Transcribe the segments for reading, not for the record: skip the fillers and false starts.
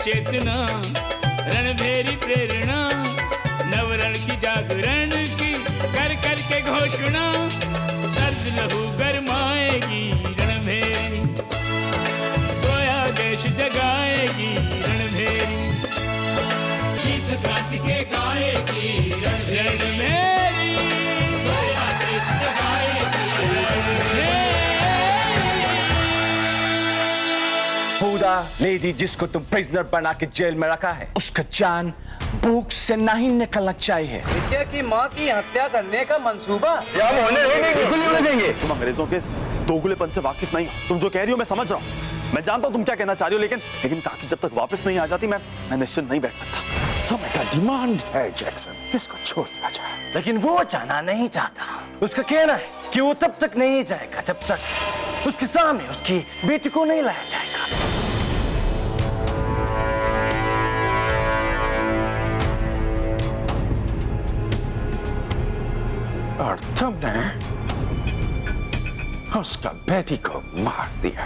चेतना, रणभेरी प्रेरणा, नवरण की जागरण की कर कर के घोषणा, सर्द लहू गरमाएगी रणभेरी, सोया देश जगाएगी रणभेरी, गीत क्रांति के गाएगी रणभेरी, सोया देश जगाएगी रणभेरी। बूढ़ा लेडी जिसको तुम प्रिजनर बना के जेल में रखा है, उसका जान भूख से नहीं निकलना चाहिए। विजय की माँ की हत्या करने का मंसूबा हम होने नहीं देंगे, बिल्कुल नहीं होने देंगे। तुम अंग्रेजों के दोगलेपन से वाकिफ नहीं हो। तुम जो कह रही हो मैं समझ रहा हूँ, मैं जानता हूँ तुम क्या कहना चाह रही हो, लेकिन काकी जब तक वापस नहीं आ जाती मैं निश्चिंत नहीं बैठ सकता। समय का डिमांड है जैक्सन, इसको छोड़ दिया जाए। लेकिन वो जाना नहीं चाहता। उसका कहना है कि वो तब तक नहीं जाएगा जब तक उसके सामने उसकी बेटी को नहीं लाया जाएगा। और तुमने उसका बेटी को मार दिया।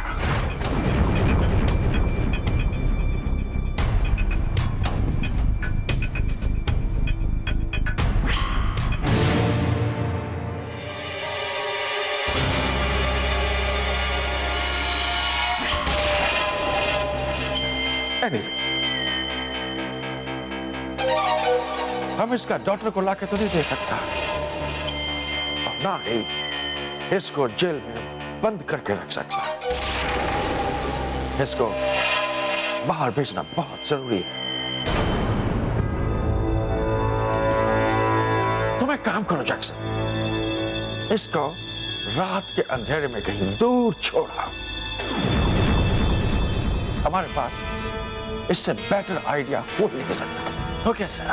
हम इसका डॉक्टर को लाके तो नहीं दे सकता, और ना ही इसको जेल में बंद करके रख सकता। इसको बाहर भेजना बहुत जरूरी है। तुम एक काम करो जैक्सन, इसको रात के अंधेरे में कहीं दूर छोड़ा। हमारे पास इससे बेटर आइडिया हो नहीं सकता। Okay sir.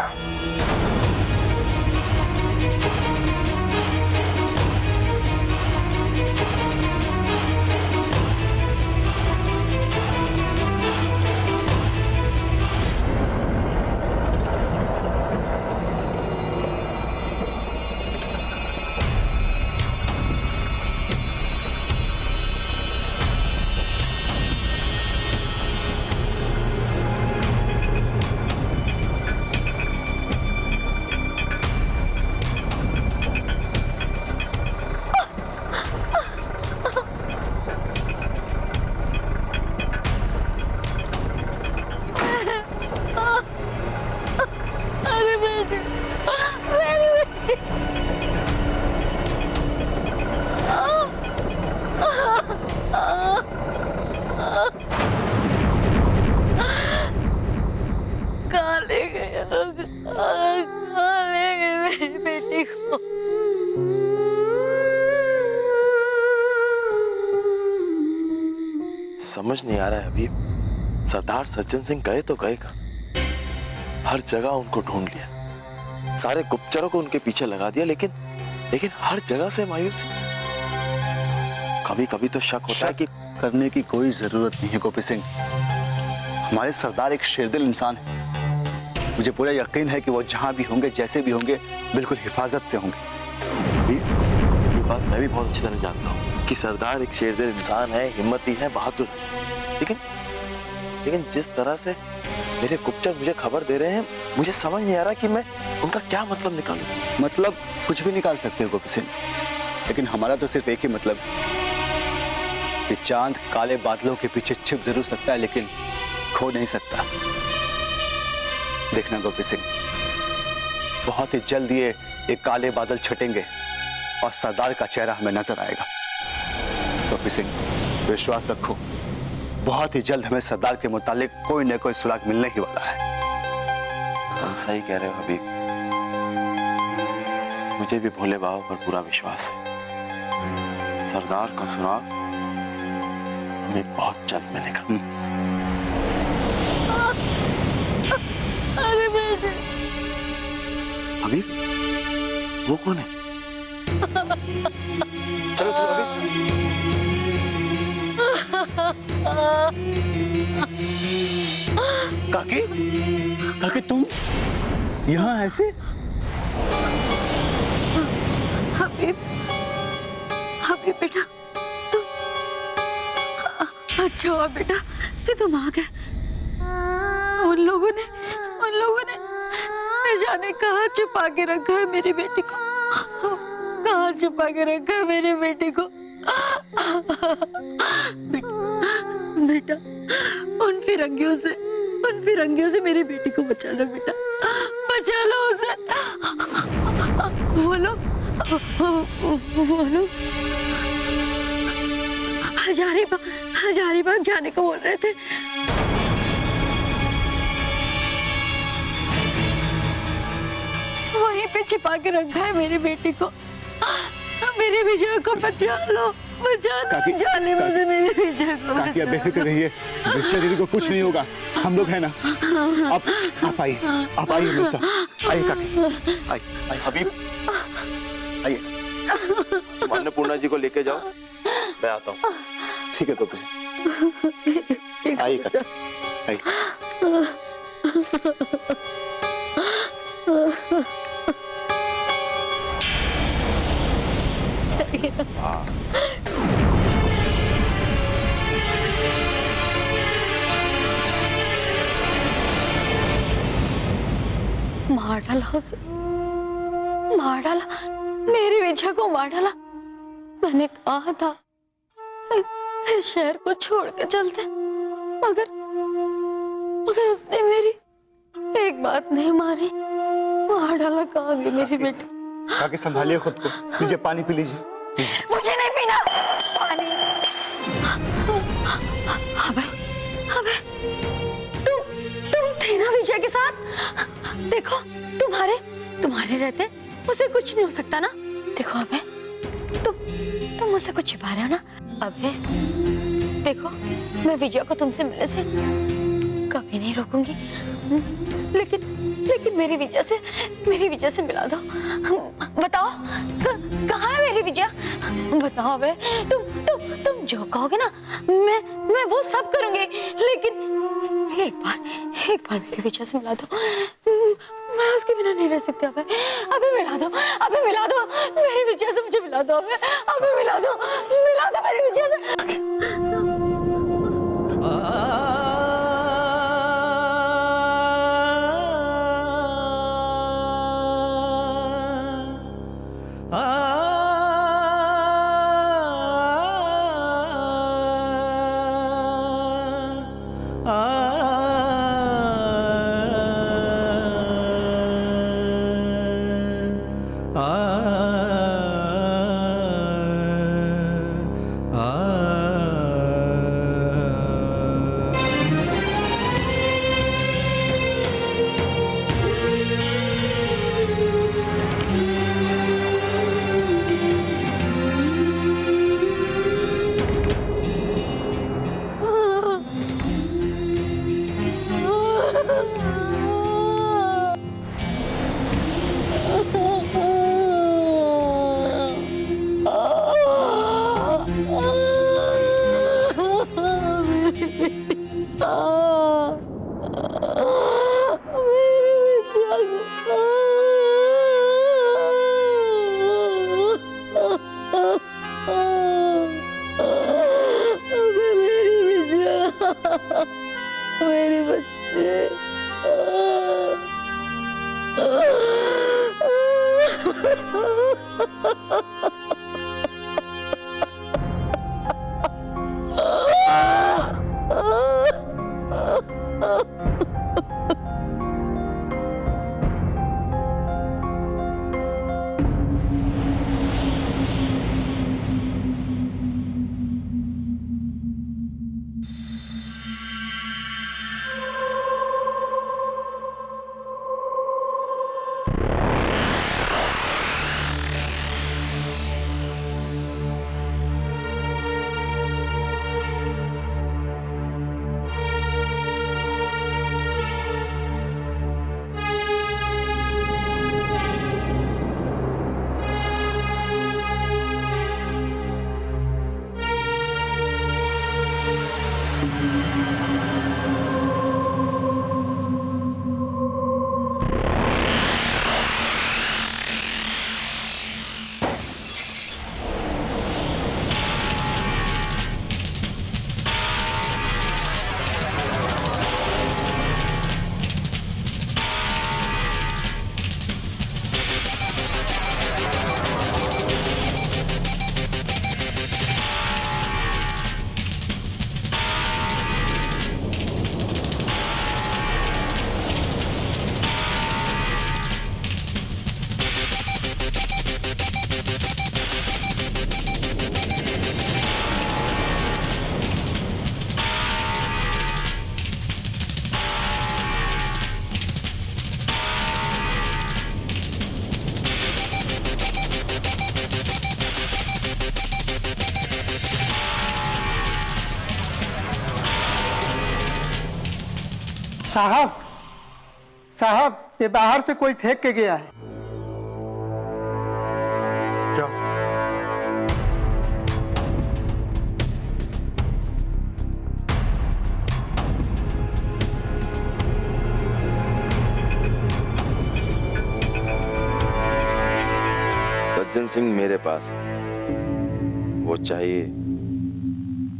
समझ नहीं आ रहा है अभी, सरदार सज्जन सिंह गए तो गए कहाँ? हर जगह उनको ढूंढ लिया, सारे गुप्तचरों को उनके पीछे लगा दिया, लेकिन हर जगह से मायूस। कभी कभी तो शक होता है कि करने की कोई जरूरत नहीं है गोपी सिंह। हमारे सरदार एक शेरदिल इंसान है। मुझे पूरा यकीन है कि वो जहां भी होंगे, जैसे भी होंगे, बिल्कुल हिफाजत से होंगे। ये बात मैं भी बहुत अच्छी तरह जानता हूँ कि सरदार एक शेरदिल इंसान है, हिम्मती है, बहादुर है। लेकिन जिस तरह से मेरे गुप्तचर मुझे खबर दे रहे हैं, मुझे समझ नहीं आ रहा कि मैं उनका क्या मतलब निकालूं। मतलब कुछ भी निकाल सकते हो गोपी सिंह, लेकिन हमारा तो सिर्फ एक ही मतलब कि चांद काले बादलों के पीछे छिप जरूर सकता है, लेकिन खो नहीं सकता। देखना गोपी सिंह, बहुत ही जल्द ये काले बादल छटेंगे और सरदार का चेहरा हमें नजर आएगा। गोपी सिंह, विश्वास रखो, बहुत ही जल्द हमें सरदार के मुतालिक कोई न कोई सुराग मिलने ही वाला है। तुम सही कह रहे हो हबीब, मुझे भी भोले बाबा पर पूरा विश्वास है। सरदार का सुराग हमें बहुत जल्द मिलेगा। अरे बेटे, हबीब, वो कौन है? चलो चलो हबीब। काकी, काकी तुम यहाँ ऐसे? हबीब, हबीब बेटा, तुम अच्छा हुआ बेटा कि तुम आ गए। ने न जाने कहाँ छुपा के रखा है मेरी बेटी को, कहाँ छुपा के रखा है मेरी बेटी को। बेटा उन फिरंगियों से मेरी बेटी को बचा लो बेटा, बचा लो उसे। वो लोग हजारीबाग जाने को बोल रहे थे। वहीं पे छिपा के रखा है मेरी बेटी को। मेरी विजय को बचा लो, जाने से मेरी विजय को बचा लो। बेफिक्र रहिए, विजय दीदी को कुछ नहीं होगा, हम लोग हैं ना। आप आइए मेरे साथ, आइए काकी, आइए हबीब आइए, अन्नपूर्णा जी को लेके जाओ, मैं आता हूँ। ठीक है गोपी जी, आइए काकी, आइए। मार डाला उसे, मार डाला, मेरी विजय को मार डाला। मैंने कहा था इस शहर को छोड़ के चलते, मगर उसने मेरी एक बात नहीं मानी, मार डाला। कहाँ गई मेरी बेटी? काकी संभालिए खुद को, लीजिए पानी पी लीजिए। मुझे नहीं पीना पानी। अबे तुम थे ना विजय के साथ? देखो तुम्हारे रहते उसे कुछ नहीं हो सकता ना। देखो अबे तुम मुझसे कुछ छिपा रहे हो ना। अबे देखो मैं विजय को तुमसे मिलने से कभी नहीं रोकूंगी, लेकिन मेरी विजय से मिला दो। बताओ कहाँ है मेरी विजय? बताओ बे, तुम जो कहोगे ना मैं वो सब करूंगी, लेकिन एक बार मेरी विजय से मिला दो। मैं उसके बिना नहीं रह सकती। अबे मिला दो मेरी विजय से, मुझे मिला दो। अबे मिला दो मेरी विजय से। मेरे बच्चे साहब साहब, ये बाहर से कोई फेंक के गया है। क्यों? सज्जन सिंह मेरे पास है। वो चाहिए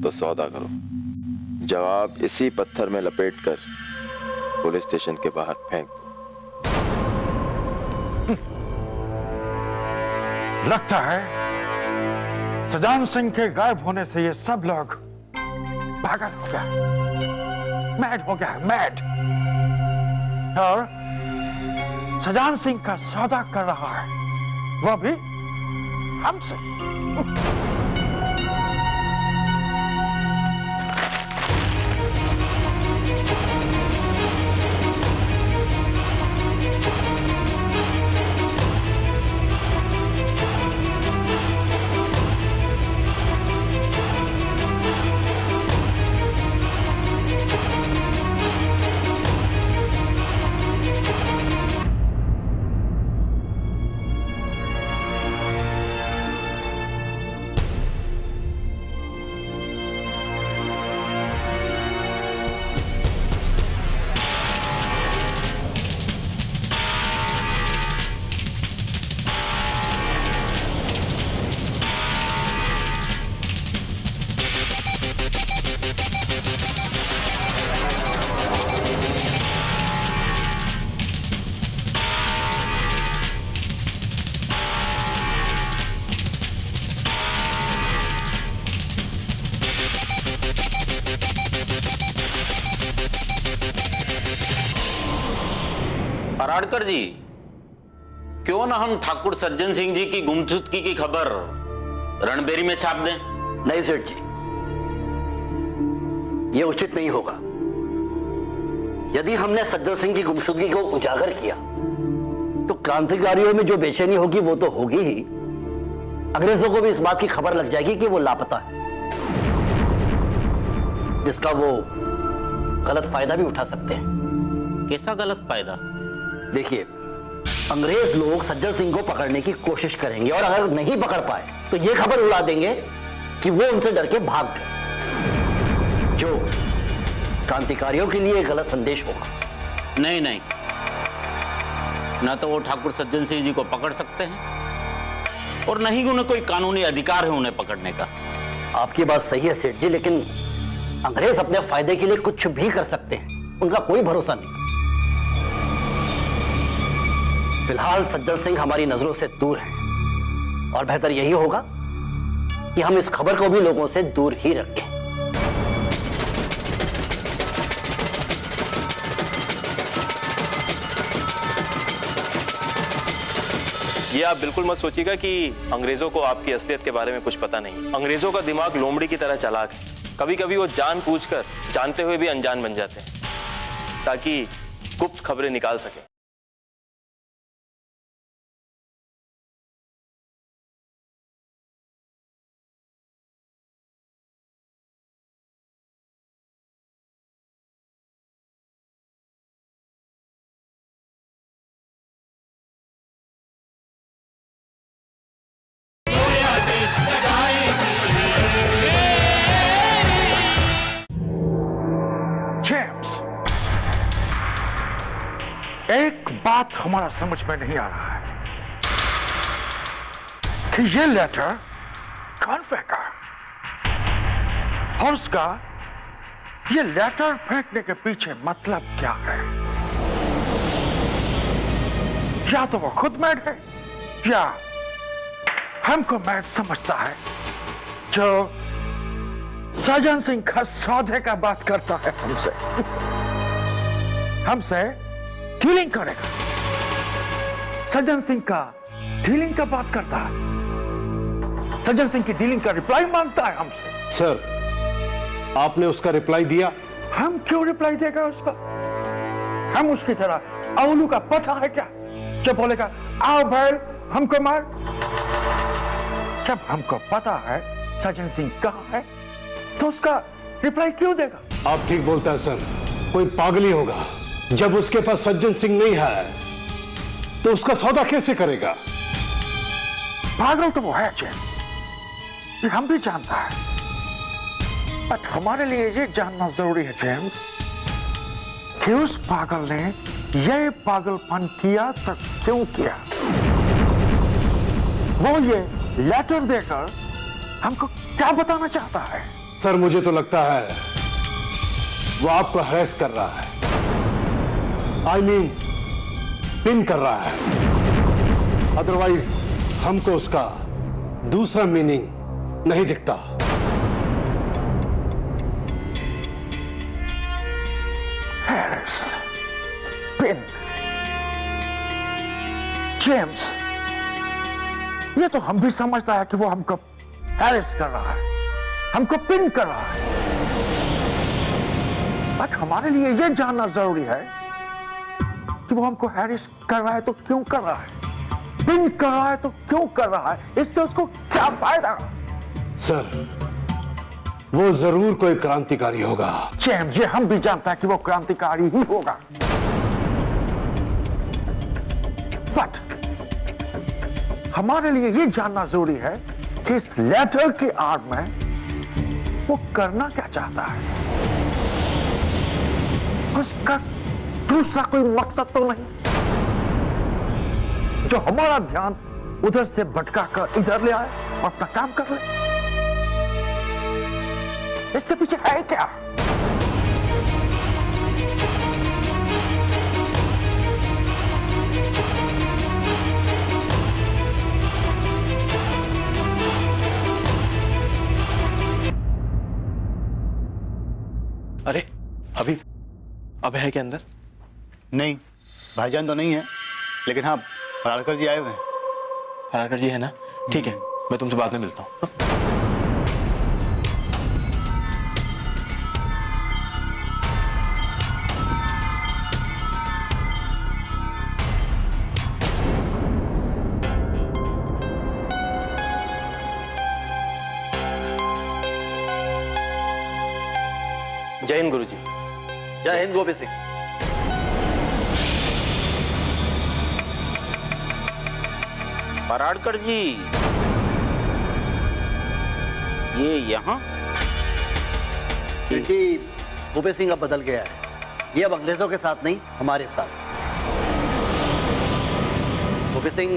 तो सौदा करो, जवाब इसी पत्थर में लपेटकर पुलिस स्टेशन के बाहर फेंक दो। लगता है सजान सिंह के गायब होने से ये सब लोग पागल हो गया, मैड हो गया, मैड। और सजान सिंह का सौदा कर रहा है, वो भी हमसे। पराड़कर जी, क्यों ना हम ठाकुर सज्जन सिंह जी की गुमशुदगी की खबर रणबेरी में छाप दें? नहीं सेठ जी, ये उचित नहीं होगा। यदि हमने सज्जन सिंह की गुमशुदगी को उजागर किया तो क्रांतिकारियों में जो बेचैनी होगी वो तो होगी ही, अंग्रेजों को भी इस बात की खबर लग जाएगी कि वो लापता है, जिसका वो गलत फायदा भी उठा सकते हैं। कैसा गलत फायदा? देखिए, अंग्रेज लोग सज्जन सिंह को पकड़ने की कोशिश करेंगे और अगर नहीं पकड़ पाए तो ये खबर उड़ा देंगे कि वो उनसे डर के भाग गए, जो क्रांतिकारियों के लिए गलत संदेश होगा। नहीं नहीं, ना तो वो ठाकुर सज्जन सिंह जी को पकड़ सकते हैं और नहीं उन्हें कोई कानूनी अधिकार है उन्हें पकड़ने का। आपकी बात सही है सेठ जी, लेकिन अंग्रेज अपने फायदे के लिए कुछ भी कर सकते हैं, उनका कोई भरोसा नहीं। फिलहाल सज्जन सिंह हमारी नजरों से दूर है और बेहतर यही होगा कि हम इस खबर को भी लोगों से दूर ही रखें। ये आप बिल्कुल मत सोचिएगा कि अंग्रेजों को आपकी असलियत के बारे में कुछ पता नहीं। अंग्रेजों का दिमाग लोमड़ी की तरह चालाक है। कभी कभी वो जानबूझकर जानते हुए भी अनजान बन जाते हैं ताकि गुप्त खबरें निकाल सकें। जेम्स, एक बात हमारा समझ में नहीं आ रहा है कि ये लेटर कौन फेंका और उसका ये लेटर फेंकने के पीछे मतलब क्या है। या तो वो खुद मैड है या हमको मैड समझता है जो सज्जन सिंह का सौदे का बात करता है हमसे डीलिंग करेगा। सज्जन सिंह का डीलिंग का बात करता है, सज्जन सिंह की डीलिंग का रिप्लाई मांगता है हमसे। सर, आपने उसका रिप्लाई दिया? हम क्यों रिप्लाई देगा उसका? हम उसकी तरह औलू का पता है क्या जो बोलेगा आओ भाई हमको मार? जब हमको पता है सज्जन सिंह कहां है तो उसका रिप्लाई क्यों देगा? आप ठीक बोलता है सर, कोई पागल ही होगा। जब उसके पास सज्जन सिंह नहीं है तो उसका सौदा कैसे करेगा? पागल तो वो है चैन, ये हम भी जानता है, बट हमारे लिए ये जानना जरूरी है जेम्स कि उस पागल ने ये पागलपन किया तो क्यों किया। वो ये लेटर देकर हमको क्या बताना चाहता है? सर मुझे तो लगता है वो आपको हैरेस कर रहा है, आई मीन पिन कर रहा है। अदरवाइज हमको उसका दूसरा मीनिंग नहीं दिखता। हैरेस, पिन, जेम्स, ये तो हम भी समझता है कि वो हमको हैरेस कर रहा है, हमको पिन कर रहा है, बट हमारे लिए ये जानना जरूरी है कि वो हमको हैरेस कर रहा है तो क्यों कर रहा है, पिन कर रहा है तो क्यों कर रहा है, इससे उसको क्या फायदा? सर वो जरूर कोई क्रांतिकारी होगा। जेम्स, ये हम भी जानता है कि वो क्रांतिकारी ही होगा, बट हमारे लिए ये जानना जरूरी है कि इस लेटर की आड़ में वो करना क्या चाहता है। उसका दूसरा कोई मकसद तो नहीं जो हमारा ध्यान उधर से भटका कर इधर ले आए और अपना काम कर ले। इसके पीछे है क्या? अरे अभी अब है क्या अंदर? नहीं, भाईजान तो नहीं है, लेकिन हाँ पराड़कर जी आए हुए हैं। पराड़कर जी है ना? ठीक है, मैं तुमसे बाद में मिलता हूँ। जय हिंद गुरुजी। जय हिंद गोपी सिंह। पराड़कर जी, ये यहाँ? जी, गोपी सिंह अब बदल गया है, ये अब अंग्रेजों के साथ नहीं हमारे साथ। गोपी सिंह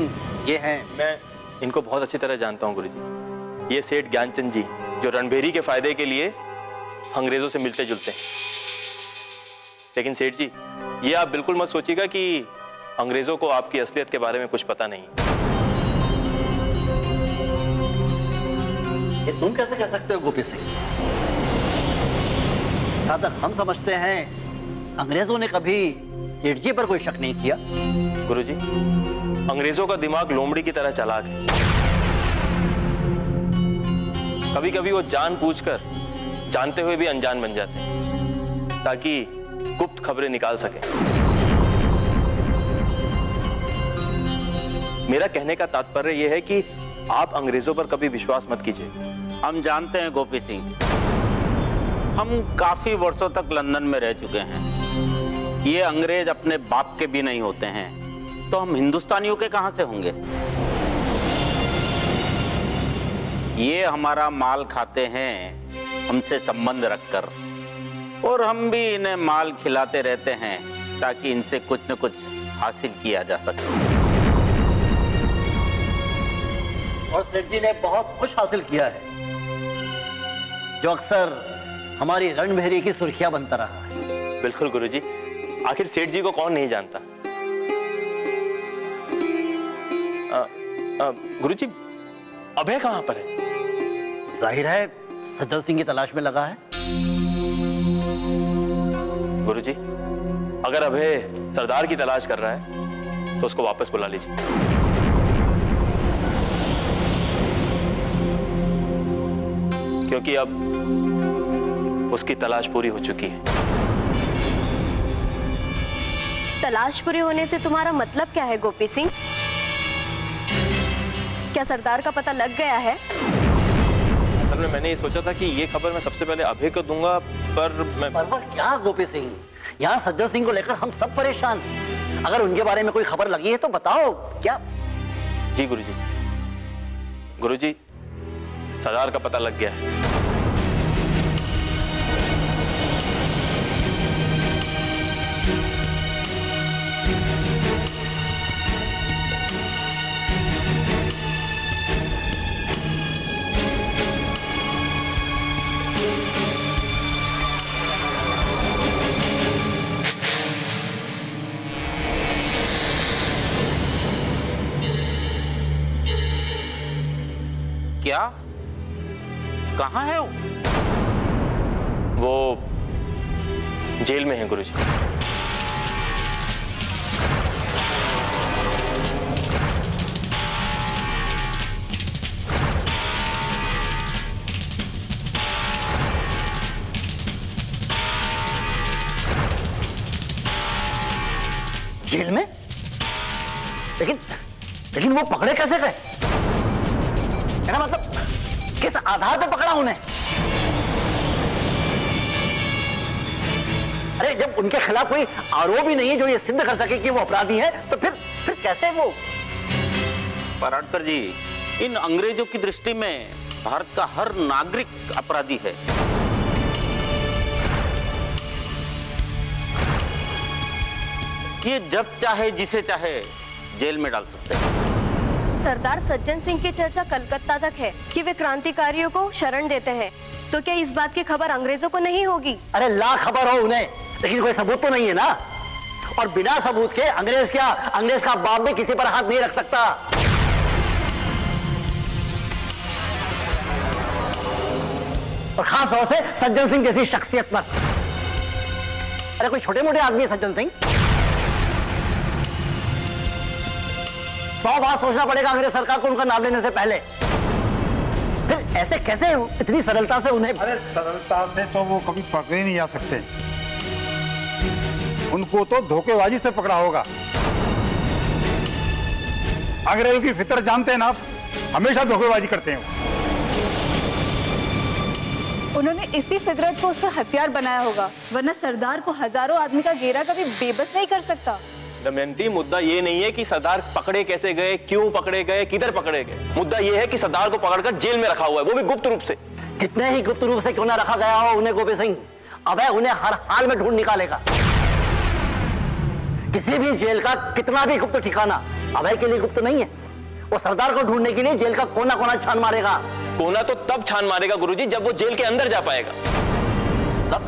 ये हैं। मैं इनको बहुत अच्छी तरह जानता हूँ गुरुजी। ये सेठ ज्ञानचंद जी जो रणभेरी के फायदे के लिए अंग्रेजों से मिलते जुलते हैं। लेकिन सेठ जी, ये आप बिल्कुल मत सोचिएगा कि अंग्रेजों को आपकी असलियत के बारे में कुछ पता नहीं। ये तुम कैसे कह सकते हो गोपी सिंह? जहां तक हम समझते हैं अंग्रेजों ने कभी सेठ जी पर कोई शक नहीं किया। गुरुजी, अंग्रेजों का दिमाग लोमड़ी की तरह चालाक है। कभी कभी वो जानबूझकर जानते हुए भी अनजान बन जाते हैं ताकि गुप्त खबरें निकाल सके। मेरा कहने का तात्पर्य यह है कि आप अंग्रेजों पर कभी विश्वास मत कीजिए। हम जानते हैं गोपी सिंह, हम काफी वर्षों तक लंदन में रह चुके हैं। ये अंग्रेज अपने बाप के भी नहीं होते हैं, तो हम हिंदुस्तानियों के कहां से होंगे? ये हमारा माल खाते हैं हमसे संबंध रखकर, और हम भी इन्हें माल खिलाते रहते हैं ताकि इनसे कुछ न कुछ हासिल किया जा सके। और सेठ जी ने बहुत कुछ हासिल किया है जो अक्सर हमारी रणभेरी की सुर्खियां बनता रहा है। बिल्कुल गुरुजी, आखिर सेठ जी को कौन नहीं जानता। गुरुजी, अभय कहां पर है? जाहिर है सज्जन सिंह की तलाश में लगा है। गुरुजी, अगर अभय सरदार की तलाश कर रहा है तो उसको वापस बुला लीजिए। क्योंकि अब उसकी तलाश पूरी हो चुकी है। तलाश पूरी होने से तुम्हारा मतलब क्या है गोपी सिंह? क्या सरदार का पता लग गया है? असल में मैंने ये सोचा था कि ये खबर मैं सबसे पहले अभय को दूंगा, पर मैं क्या गोपी सिंह, यहाँ सज्जन सिंह को लेकर हम सब परेशान। अगर उनके बारे में कोई खबर लगी है तो बताओ। क्या? जी गुरुजी। गुरुजी, सरदार का पता लग गया है। क्या? कहाँ है वो जेल में है गुरुजी। जेल में? लेकिन वो पकड़े कैसे गए? मेरा मतलब किस आधार पर पकड़ा उन्हें? अरे जब उनके खिलाफ कोई आरोप ही नहीं है जो ये सिद्ध कर सके कि वो अपराधी है, तो फिर कैसे वो? पराडकर जी, इन अंग्रेजों की दृष्टि में भारत का हर नागरिक अपराधी है। ये जब चाहे जिसे चाहे जेल में डाल सकते हैं। सरदार सज्जन सिंह की चर्चा कलकत्ता तक है कि वे क्रांतिकारियों को शरण देते हैं, तो क्या इस बात की खबर अंग्रेजों को नहीं होगी? अरे ला खबर हो उन्हें, लेकिन कोई सबूत तो नहीं है ना। और बिना सबूत के अंग्रेज का बाप भी किसी पर हाथ नहीं रख सकता। और खास तौर से सज्जन सिंह जैसी शख्सियत पर। अरे कोई छोटे मोटे आदमी है सज्जन सिंह? 100 बार सोचना पड़ेगा अंग्रेज सरकार को उनका नाम लेने से पहले। फिर ऐसे कैसे इतनी सरलता से उन्हें? अरे सरलता से तो वो कभी पकड़े नहीं जा सकते, उनको तो धोखेबाजी से पकड़ा होगा। अंग्रेजों की फितर जानते हैं ना आप, हमेशा धोखेबाजी करते हैं। उन्होंने इसी फितरत को उसका हथियार बनाया होगा, वरना सरदार को हजारों आदमी का घेरा कभी बेबस नहीं कर सकता। दमयंती, मुद्दा ये नहीं है कि सरदार पकड़े कैसे गए, क्यों पकड़े गए, किधर पकड़े गए। मुद्दा ये है कि सरदार को पकड़कर जेल में रखा हुआ है, वो भी गुप्त रूप से। कितने ही गुप्त रूप से क्यों ना रखा गया हो उन्हें, गोपी सिंह, अभय उन्हें हर हाल में ढूंढ निकालेगा। किसी भी जेल का कितना भी गुप्त ठिकाना अभय के लिए गुप्त नहीं है। वो सरदार को ढूंढने के लिए जेल का कोना कोना छान मारेगा। कोना तो तब छान मारेगा गुरुजी जब वो जेल के अंदर जा पाएगा। तब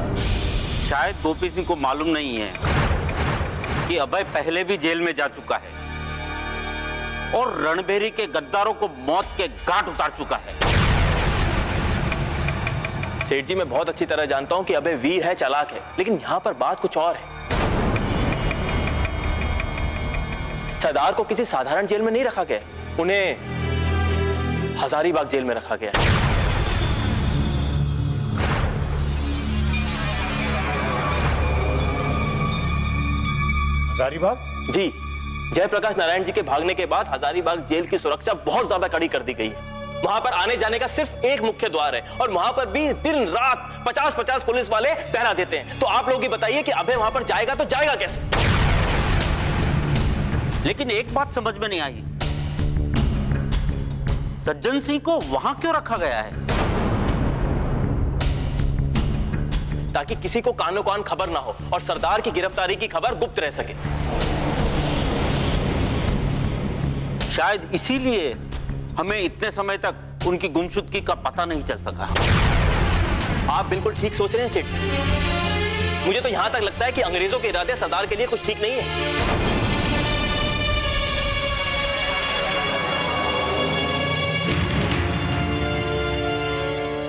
शायद गोपी सिंह को मालूम नहीं है कि अभय पहले भी जेल में जा चुका है और रणभेरी के गद्दारों को मौत के घाट उतार चुका है। सेठ जी, मैं बहुत अच्छी तरह जानता हूं कि अभय वीर है, चालाक है, लेकिन यहां पर बात कुछ और है। सरदार को किसी साधारण जेल में नहीं रखा गया, उन्हें हजारीबाग जेल में रखा गया है। हजारीबाग? जी, जयप्रकाश नारायण जी के भागने के बाद हजारीबाग जेल की सुरक्षा बहुत ज्यादा कड़ी कर दी गई है। वहां पर आने जाने का सिर्फ एक मुख्य द्वार है और वहां पर भी दिन रात 50-50 पुलिस वाले पहरा देते हैं। तो आप लोग ही बताइए कि अभय वहां पर जाएगा तो जाएगा कैसे? लेकिन एक बात समझ में नहीं आई, सज्जन सिंह को वहां क्यों रखा गया है? ताकि किसी को कानो कान खबर ना हो और सरदार की गिरफ्तारी की खबर गुप्त रह सके। शायद इसीलिए हमें इतने समय तक उनकी गुमशुदगी का पता नहीं चल सका। आप बिल्कुल ठीक सोच रहे हैं सेठ। मुझे तो यहां तक लगता है कि अंग्रेजों के इरादे सरदार के लिए कुछ ठीक नहीं है।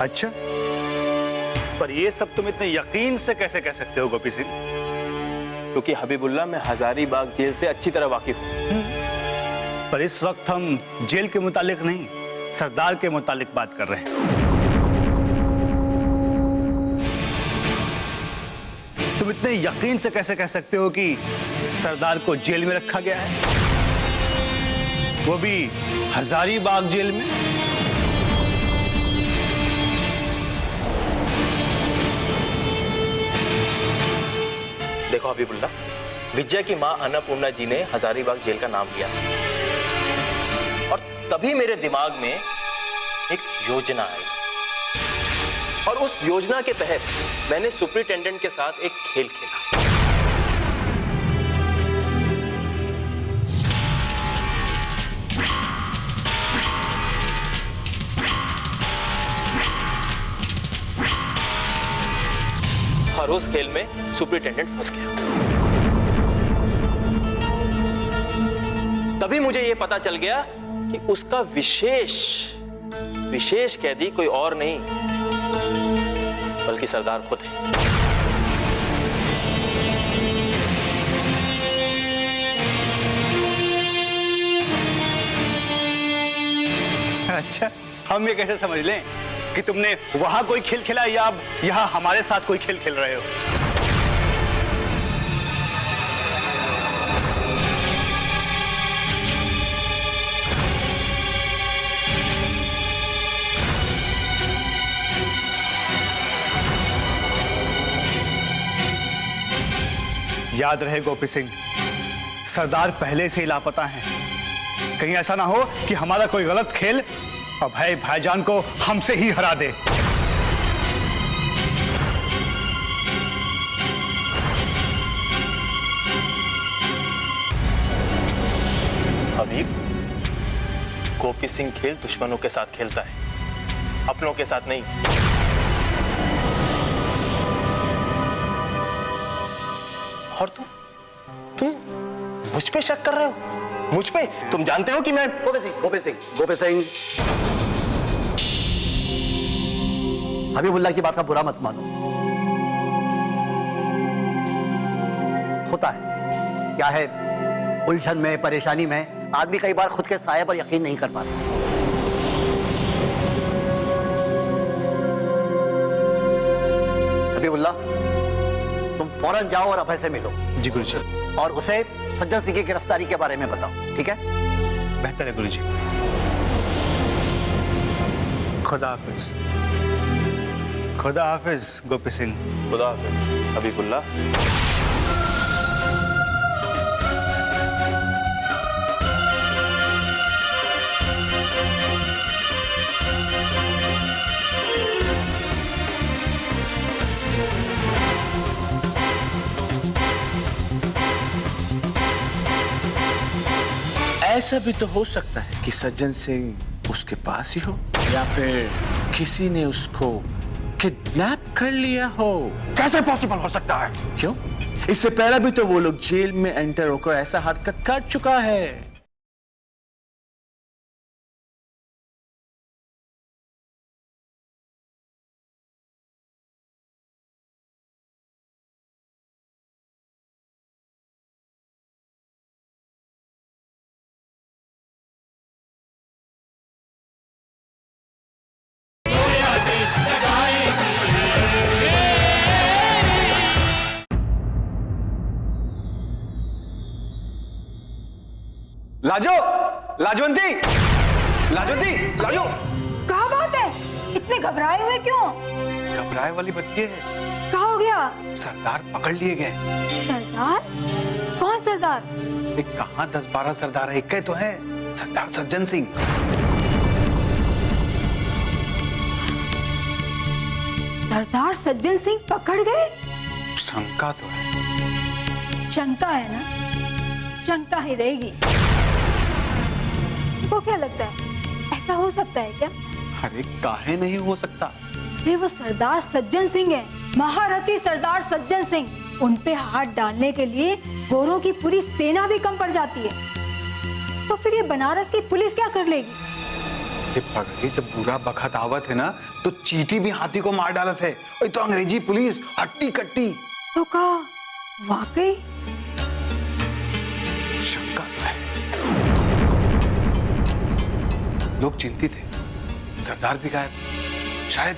अच्छा, पर ये सब तुम इतने यकीन से कैसे कह सकते हो गोपी सिंह? क्योंकि हबीबुल्लाह, मैं हजारीबाग जेल से अच्छी तरह वाकिफ हूं। पर इस वक्त हम जेल के मुतालिक नहीं, सरदार के मुतालिक बात कर रहे हैं। तुम इतने यकीन से कैसे कह सकते हो कि सरदार को जेल में रखा गया है, वो भी हजारीबाग जेल में? देखो हबीबुल्ला, विजया की मां अन्नपूर्णा जी ने हजारीबाग जेल का नाम लिया और तभी मेरे दिमाग में एक योजना आई और उस योजना के तहत मैंने सुपरिटेंडेंट के साथ एक खेल खेला। और उस खेल में सुपरिटेंडेंट फंस गया। तभी मुझे यह पता चल गया कि उसका विशेष कैदी कोई और नहीं बल्कि सरदार खुद है। अच्छा, हम ये कैसे समझ लें कि तुमने वहां कोई खेल खेला या अब यहां हमारे साथ कोई खेल खेल रहे हो? याद रहे गोपी सिंह, सरदार पहले से ही लापता हैं। कहीं ऐसा ना हो कि हमारा कोई गलत खेल अभय भाईजान को हमसे ही हरा दे। हबीब, गोपी सिंह खेल दुश्मनों के साथ खेलता है, अपनों के साथ नहीं। और तुम मुझ पे शक कर रहे हो? मुझ पे? तुम जानते हो कि मैं गोपी सिंह, हबीबुल्ला की बात का बुरा मत मानो। होता है, क्या है, उलझन में, परेशानी में आदमी कई बार खुद के साये पर यकीन नहीं कर पाता। हबीबुल्ला, तुम फौरन जाओ और अभय से मिलो। जी गुरुजी। और उसे सज्जन सिंह की गिरफ्तारी के बारे में बताओ, ठीक है? बेहतर है गुरुजी। खुदा हाफिज। खुदा हाफिज गोपी सिंह। खुदा हाफिज हबीबुल्ला। ऐसा भी तो हो सकता है कि सज्जन सिंह उसके पास ही हो या फिर किसी ने उसको किडनैप कर लिया हो। कैसे पॉसिबल हो सकता है? क्यों? इससे पहले भी तो वो लोग जेल में एंटर होकर ऐसा हरकत कर चुका है। लाजो, लाजवंती, लाजवंती, लाजो। क्या बात है? इतने घबराए हुए क्यों? घबराए वाली बात ये है, क्या हो गया? सरदार पकड़ लिए गए। सरदार? कौन सरदार? कहाँ 10-12 सरदार है, एक तो है सरदार सज्जन सिंह। सरदार सज्जन सिंह पकड़ गए? शंका तो है। शंका है ना? शंका ही रहेगी। को क्या लगता है, ऐसा हो सकता है क्या? अरे काहे नहीं हो सकता? अरे वो सरदार सज्जन सिंह है, महारथी सरदार सज्जन सिंह। उन पे हाथ डालने के लिए गोरों की पूरी सेना भी कम पड़ जाती है। तो फिर ये बनारस की पुलिस क्या कर लेगी? पगड़ी, जब बुरा बखत आवत है ना तो चींटी भी हाथी को मार डालत है। और तो अंग्रेजी पुलिस हट्टी कट्टी। तो का वाकई शंका तो है। लोग चिंतित हैं, सरदार भी गायब। शायद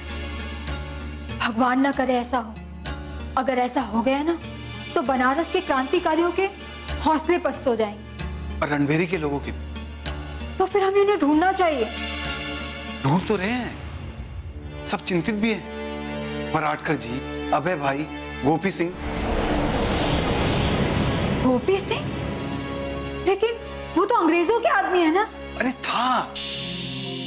भगवान ना करे ऐसा हो। अगर ऐसा हो गया ना तो बनारस के क्रांतिकारियों के हौसले पस्त हो जाएंगे और रणभेरी के लोगों के। तो फिर हमें इन्हें ढूंढना चाहिए। ढूंढ तो रहे हैं, सब चिंतित भी हैं। मराठकर जी, अभय भाई, गोपी सिंह। गोपी सिंह? लेकिन वो तो अंग्रेजों के आदमी है ना। अरे था,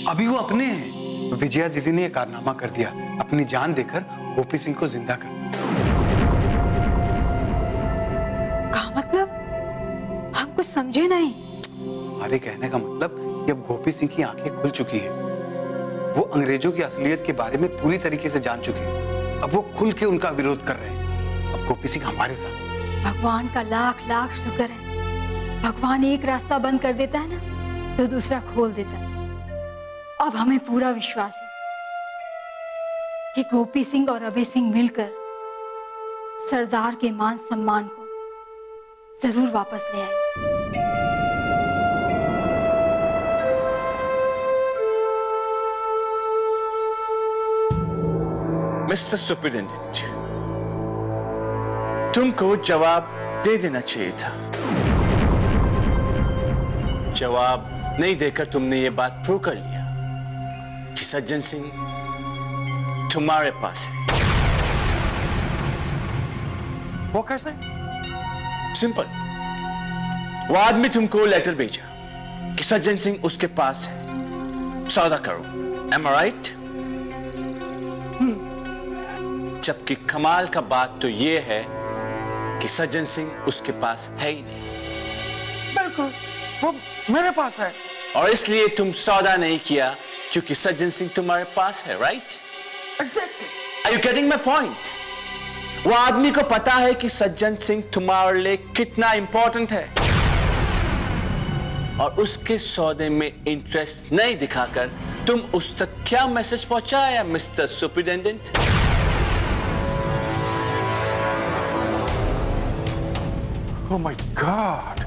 अभी वो अपने हैं। विजया दीदी ने एक कारनामा कर दिया, अपनी जान देकर गोपी सिंह को जिंदा कर दिया। क्या मतलब? हम कुछ समझे नहीं। हमारे कहने का मतलब कि अब गोपी सिंह की आंखें खुल चुकी हैं। वो अंग्रेजों की असलियत के बारे में पूरी तरीके से जान चुके हैं। अब वो खुल के उनका विरोध कर रहे हैं। अब गोपी सिंह हमारे साथ। भगवान का लाख लाख शुक्र है। भगवान एक रास्ता बंद कर देता है ना तो दूसरा खोल देता है। अब हमें पूरा विश्वास है कि गोपी सिंह और अभय सिंह मिलकर सरदार के मान सम्मान को जरूर वापस ले आएंगे। मिस्टर सुपरिटेंडेंट, तुमको जवाब दे देना चाहिए था। जवाब नहीं देकर तुमने ये बात प्रूव कर लिया कि सज्जन सिंह तुम्हारे पास है। वो कैसे? सिंपल, वो आदमी तुमको लेटर भेजा कि सज्जन सिंह उसके पास है, सौदा करो। Am I right? जबकि कमाल का बात तो ये है कि सज्जन सिंह उसके पास है ही नहीं। बिल्कुल, वो मेरे पास है। और इसलिए तुम सौदा नहीं किया क्योंकि सज्जन सिंह तुम्हारे पास है, right? Exactly. Are you getting my point? वो आदमी को पता है कि सज्जन सिंह तुम्हारे लिए कितना इंपॉर्टेंट है और उसके सौदे में इंटरेस्ट नहीं दिखाकर तुम उस तक क्या मैसेज पहुंचाया mister superintendent? Oh my God!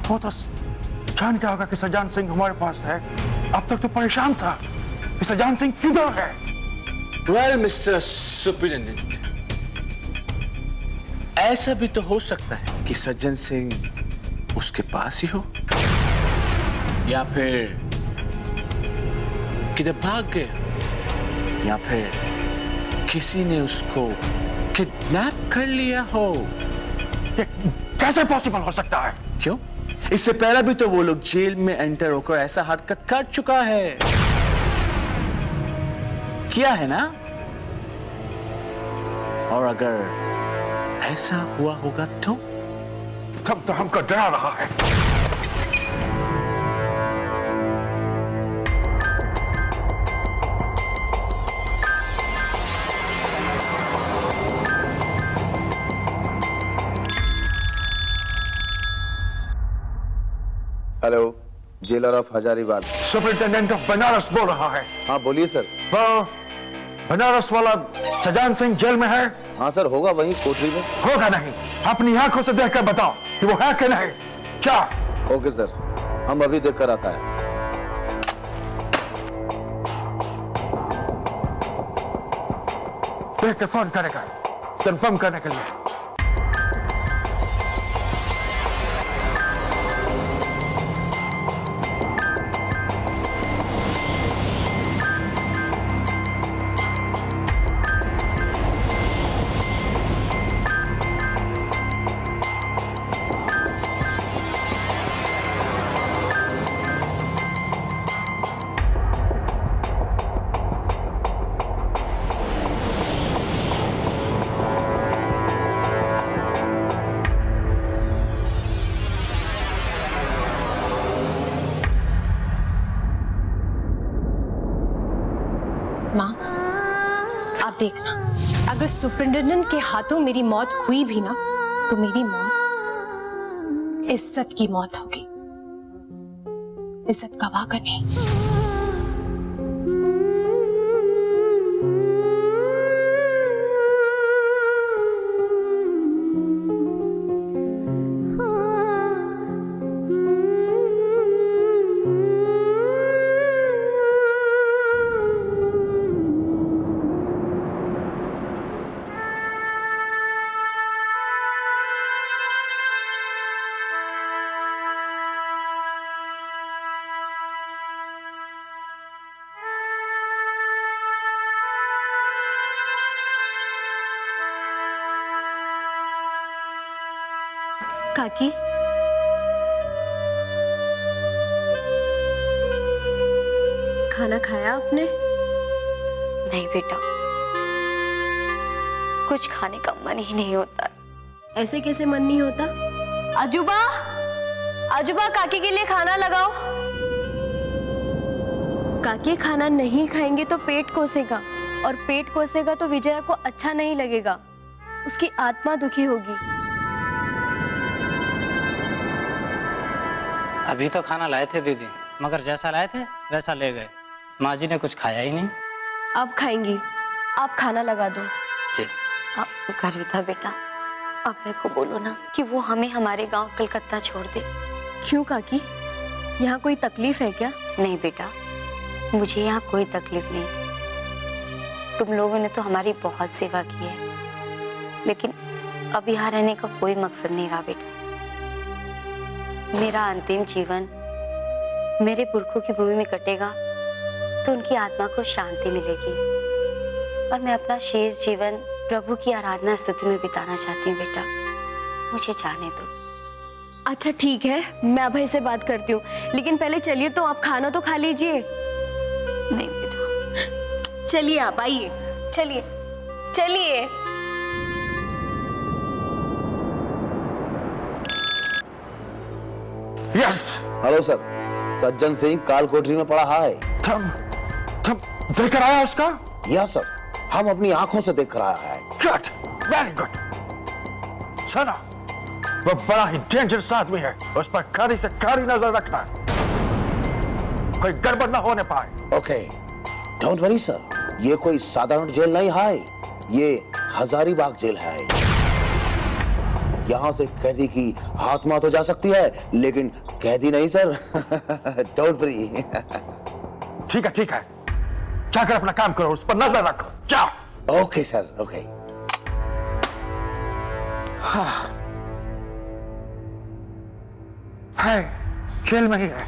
वो तो जान क्या होगा कि सज्जन सिंह हमारे पास है। अब तक तो परेशान था कि सज्जन सिंह किधर है। Well, मिस्टर सुपरिटेंडेंट, ऐसा भी तो हो सकता है कि सज्जन सिंह उसके पास ही हो या फिर किधर भाग गया या फिर किसी ने उसको किडनैप कर लिया हो। ये कैसे पॉसिबल हो सकता है? क्यों? इससे पहले भी तो वो लोग जेल में एंटर होकर ऐसा हरकत कर चुका है, किया है ना? और अगर ऐसा हुआ होगा तो तब तो हमको डरा रहा है। Hello, jailer of Hazaribagh. Superintendent of Banaras बोल रहा है। हाँ बोलिए सर। वो बनारस वाला सज्जन सिंह जेल में है? हाँ सर, होगा वहीं कोठरी में। होगा नहीं, अपनी आंखों से देखकर बताओ कि वो है कि नहीं। क्या? ओके सर, हम अभी देख कर आता है। देख के फोन करेगा कंफर्म करने के लिए। माँ, आप देखना, अगर सुपरिटेंडेंट के हाथों मेरी मौत हुई भी ना तो मेरी मौत इज्जत की मौत होगी, इज्जत गवा कर नहीं। काकी। खाना खाया आपने? नहीं बेटा, कुछ खाने का मन ही नहीं होता। ऐसे कैसे मन नहीं होता? अजूबा, अजूबा काकी के लिए खाना लगाओ। काकी खाना नहीं खाएंगे तो पेट कोसेगा, और पेट कोसेगा तो विजया को अच्छा नहीं लगेगा, उसकी आत्मा दुखी होगी। अभी तो खाना लाए थे दीदी, मगर जैसा लाए थे वैसा ले गए। माँ जी ने कुछ खाया ही नहीं। अब खाएंगी, आप खाना लगा दो। जी। गर्विता बेटा, अभय को बोलो ना कि वो हमें हमारे गांव कलकत्ता छोड़ दे। क्यों काकी, यहाँ कोई तकलीफ है क्या? नहीं बेटा, मुझे यहाँ कोई तकलीफ नहीं। तुम लोगों ने तो हमारी बहुत सेवा की है, लेकिन अब यहाँ रहने का कोई मकसद नहीं रहा बेटा। मेरा अंतिम जीवन मेरे पुरखों की भूमि में कटेगा तो उनकी आत्मा को शांति मिलेगी, और मैं अपना शेष जीवन प्रभु की आराधना स्तुति में बिताना चाहती हूँ बेटा। मुझे जाने दो। अच्छा ठीक है, मैं अभय से बात करती हूँ, लेकिन पहले चलिए तो आप खाना तो खा लीजिए। नहीं बेटा। चलिए आप आइए, चलिए चलिए। Yes. Hello sir, Sajjan Singh काल कोठरी में पड़ा है। तुम देख कर आया उसका? यस सर, हम अपनी आंखों से देख कर आया है। Good, very good. सुनो, वो बड़ा ही डेंजरस आदमी है, उस पर कड़ी से कड़ी नजर रखना, कोई गड़बड़ ना होने पाए। ओके, डोंट वरी सर, ये कोई साधारण जेल नहीं है, ये हजारीबाग जेल है। यहाँ से कैदी की आत्मा तो जा सकती है, लेकिन कैदी नहीं सर। Don't worry. ठीक है ठीक है, जाकर अपना काम करो, उस पर नजर रखो, जाओ। Okay sir, okay. है, जेल में ही है।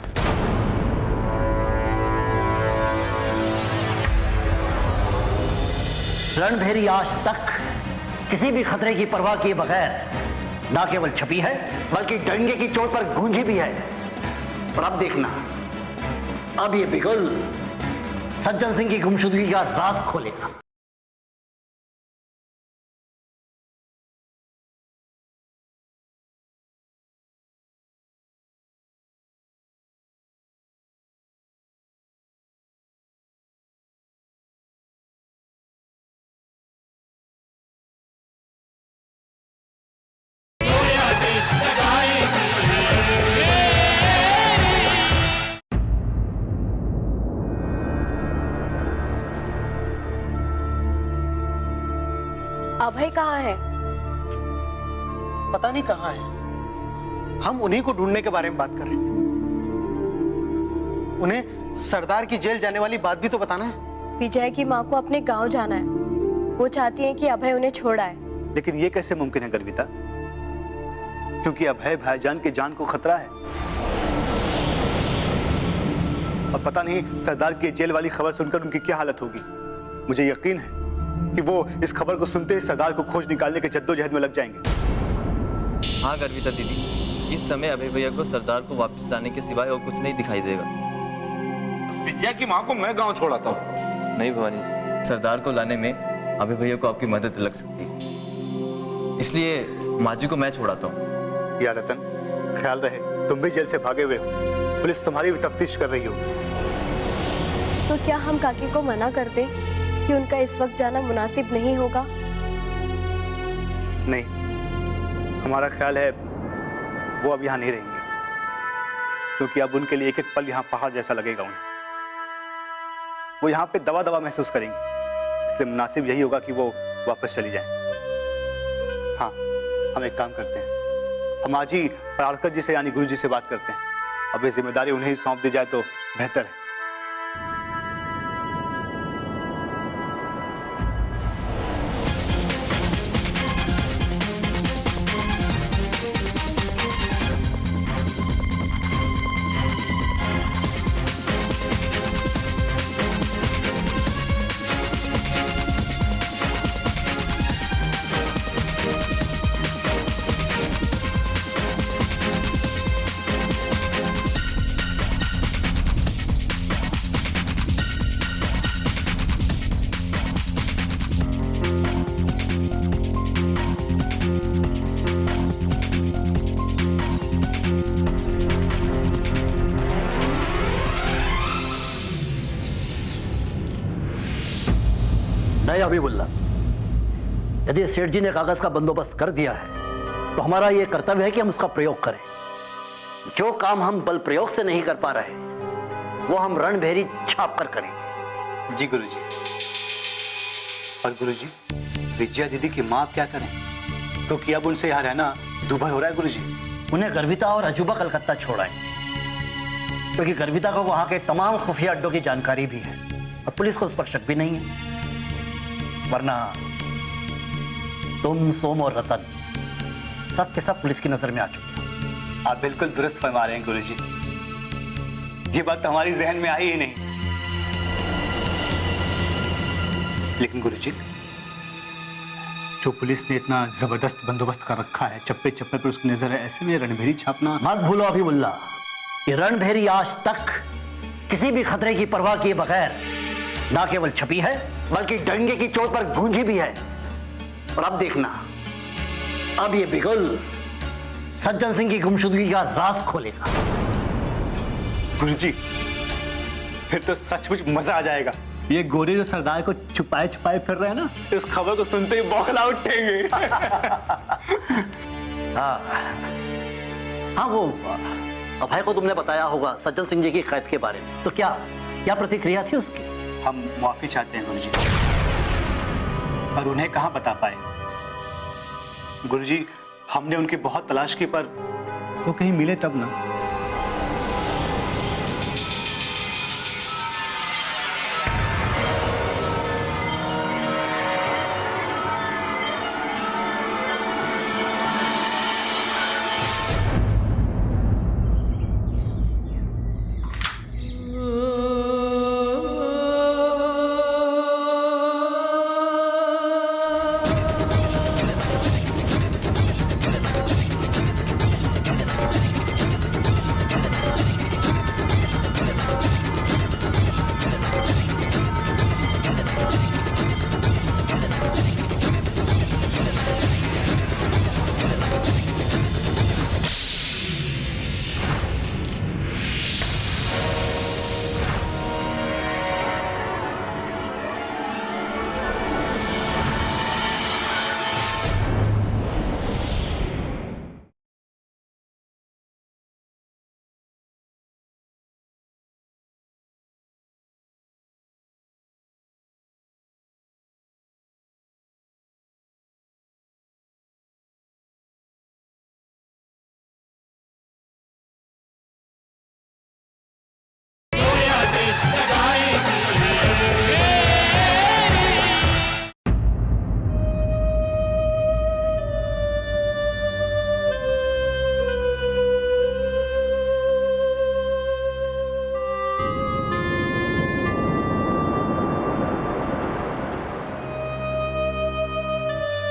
रणभेरी आज तक किसी भी खतरे की परवाह किए बगैर ना केवल छपी है, बल्कि डंगे की चोट पर गूंजी भी है। और अब देखना, अब ये बिगुल सज्जन सिंह की गुमशुदगी का राज खोलेगा। अभय कहाँ है? पता नहीं कहाँ है। हम उन्हीं को ढूंढने के बारे में बात कर रहे थे। उन्हें सरदार की जेल जाने वाली बात भी तो बताना है। विजय की माँ को अपने गांव जाना है, वो चाहती है कि अभय उन्हें छोड़ आए। लेकिन ये कैसे मुमकिन है गर्विता? क्योंकि अभय भाईजान की जान को खतरा है, और पता नहीं सरदार की जेल वाली खबर सुनकर उनकी क्या हालत होगी। मुझे यकीन है कि वो इस खबर को सुनते ही सरदार को खोज निकालने के जद्दोजहद में लग जाएंगे। हाँ गर्विता दीदी, इस समय अभय भैया को सरदार को वापस लाने के सिवाय और कुछ नहीं दिखाई देगा। विजया की माँ को मैं गांव छोड़ाता हूँ। नहीं भवानी जी, सरदार को लाने में अभय भैया को आपकी मदद लग सकती है, इसलिए माँ जी को मैं छोड़ाता हूँ। या रतन, ख्याल रहे, तुम भी जेल से भागे हुए हो, पुलिस तुम्हारी भी तफ्तीश कर रही हो। तो क्या हम काकी को मना कर दें कि उनका इस वक्त जाना मुनासिब नहीं होगा? नहीं, हमारा ख्याल है वो अब यहाँ नहीं रहेंगे, क्योंकि अब उनके लिए एक एक पल यहाँ पहाड़ जैसा लगेगा उन्हें। वो यहाँ पे दवा दवा महसूस करेंगे, इसलिए मुनासिब यही होगा कि वो वापस चली जाएं। हाँ, हम एक काम करते हैं, हम आज ही पराड़कर जी से यानी गुरु जी से बात करते हैं। अब ये जिम्मेदारी उन्हें ही सौंप दी जाए तो बेहतर है। नहीं हबीबुल्ला, यदि सेठ जी ने कागज का बंदोबस्त कर दिया है तो हमारा यह कर्तव्य है कि हम उसका प्रयोग करें। जो काम हम बल प्रयोग से नहीं कर पा रहे वो हम रणभेरी छाप कर करें। जी गुरुजी। और गुरुजी, विजया दीदी की माँ क्या करें, क्योंकि अब उनसे यहाँ रहना दूभर हो रहा है गुरुजी। उन्हें गर्विता और अजूबा कलकत्ता छोड़ाएं, क्योंकि गर्विता को वहां के तमाम खुफिया अड्डों की जानकारी भी है और पुलिस को उस पर शक भी नहीं है। वरना तुम, सोम और रतन सब के सब पुलिस की नजर में आ चुके हैं। आप बिल्कुल दुरुस्त फरमा रहे हैं गुरुजी, ये बात तो हमारी जहन में आई ही नहीं। लेकिन गुरुजी, जो पुलिस ने इतना जबरदस्त बंदोबस्त कर रखा है, चप्पे चप्पे पर उसकी नजर है, ऐसे में रणभेरी छापना। मत भूलो हबीबुल्ला, ये रणभेरी आज तक किसी भी खतरे की परवाह किए बगैर ना केवल छपी है बल्कि डंगे की चोट पर गूंजी भी है। और अब देखना, अब ये बिगुल सज्जन सिंह की गुमशुदगी का राज खोलेगा। गुरुजी, फिर तो सचमुच मजा आ जाएगा। ये गोरे जो सरदार को छुपाए छुपाए फिर रहे हैं ना, इस खबर को सुनते ही बौखला उठेंगे। हाँ, वो अभय को तुमने बताया होगा सज्जन सिंह जी की कैद के बारे में, तो क्या क्या प्रतिक्रिया थी उसकी? हम माफी चाहते हैं गुरुजी, पर उन्हें कहाँ बता पाए। गुरुजी, हमने उनकी बहुत तलाश की, पर वो कहीं मिले तब ना।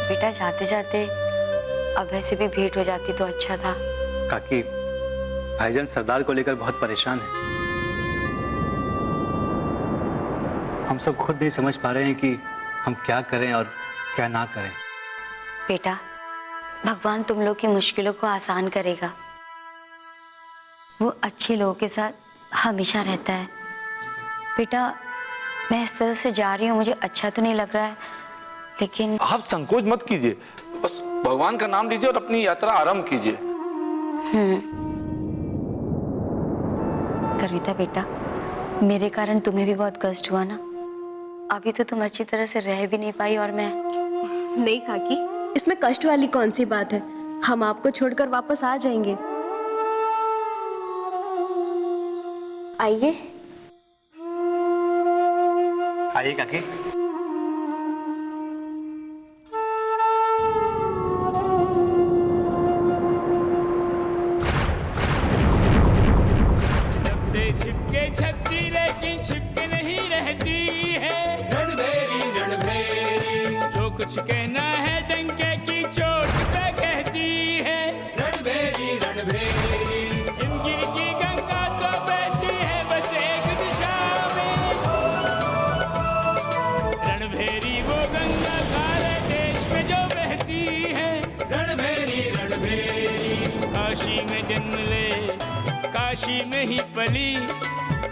बेटा, जाते जाते अभय से भी भेंट हो जाती तो अच्छा था। काकी, भाईजान सरदार को लेकर बहुत परेशान है। हम सब खुद नहीं समझ पा रहे हैं कि हम क्या करें और क्या ना करें। बेटा, भगवान तुम लोग की मुश्किलों को आसान करेगा। वो अच्छे लोगों के साथ हमेशा रहता है। बेटा, मैं इस तरह से जा रही हूँ, मुझे अच्छा तो नहीं लग रहा है, लेकिन आप संकोच मत कीजिए, बस भगवान का नाम लीजिए और अपनी यात्रा आरंभ कीजिए। गर्विता बेटा, मेरे कारण तुम्हें भी बहुत कष्ट हुआ ना। अभी तो तुम अच्छी तरह से रह भी नहीं पाई और मैं। नहीं काकी, इसमें कष्ट वाली कौन सी बात है, हम आपको छोड़कर वापस आ जाएंगे। आइए आइए काकी। सबसे छिपके छपती लेकिन छिपके नहीं रहती है। रणभेरी रणभेरी, जो कुछ कहना है डंके की चोट पे कहती है। रणभेरी रणभेरी, हिमगिर की गंगा तो बहती है बस एक दिशा में। रणभेरी वो गंगा सारे देश में जो बहती है। रणभेरी रणभेरी, काशी में जन्म ले काशी में ही पली,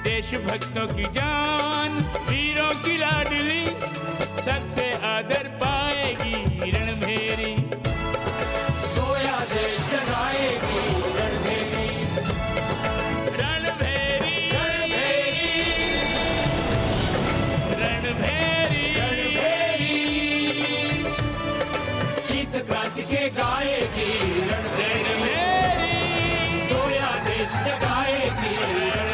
देशभक्तों की जान, वीरों की लाडली, सबसे आदर पाएगी रणभेरी। सोया देश जगाएगी रणभेरी, रणभेरी, रणभेरी, रणभेरी, गीत क्रांति के गाएगी रणभेरी, सोया देश जगाएगी रणभेरी।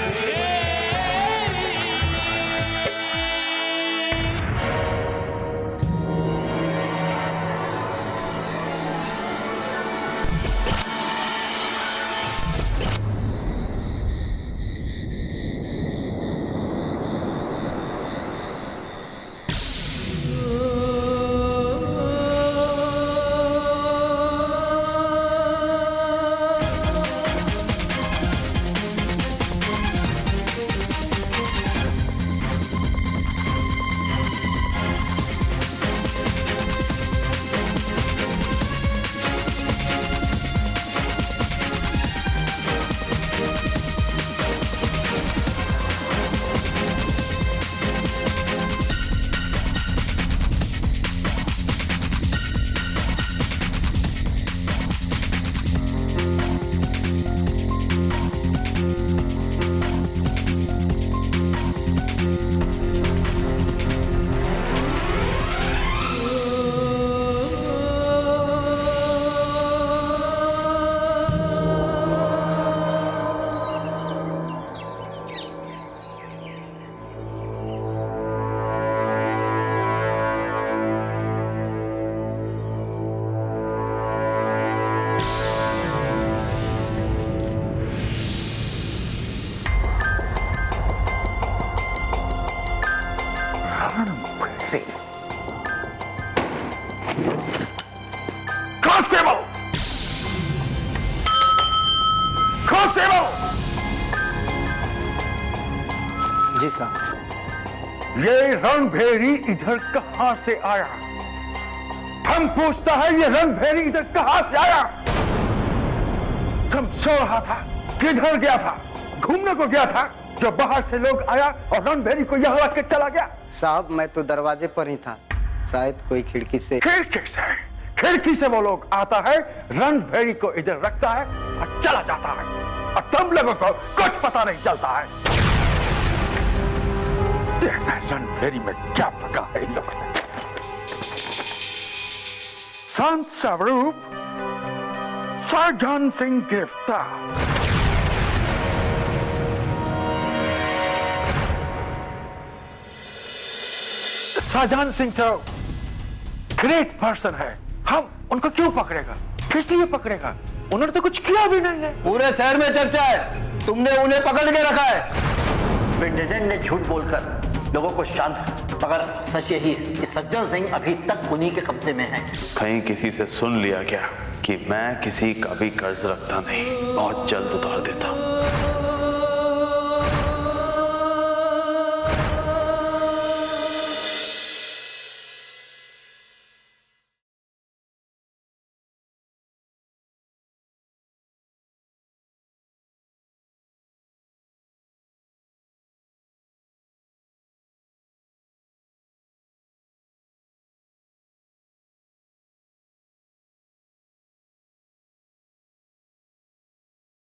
Constable, constable. जी साहब। ये रणभेरी इधर कहां से आया? हम पूछता है, ये रणभेरी इधर कहां से आया? तुम सो रहा था, किधर गया था? घूमने को गया था जो बाहर से लोग आया और रणभेरी को यहां रख के चला गया? साहब मैं तो दरवाजे पर ही था, शायद कोई खिड़की से। खिड़की से वो लोग आता है, रणभेरी को इधर रखता है और चला जाता है, और तुम लोगों को कुछ पता नहीं चलता है। देखता है रणभेरी में क्या पका है इन लोगों ने। संत स्वरूप शाहजहां सिंह गिरफ्तार। शाहजहां सिंह तो ग्रेट पर्सन है, हम उनको क्यों पकड़ेगा? किस लिए पकड़ेगा? उन्होंने तो कुछ किया भी नहीं है। पूरे शहर में चर्चा है, तुमने उन्हें पकड़ के रखा है। प्रेसिडेंट ने झूठ बोलकर लोगों को शांत, मगर सच यही है कि सज्जन सिंह अभी तक उन्हीं के कब्जे में है। कहीं किसी से सुन लिया क्या कि मैं किसी का भी कर्ज रखता नहीं, बहुत जल्द उतार देता हूं।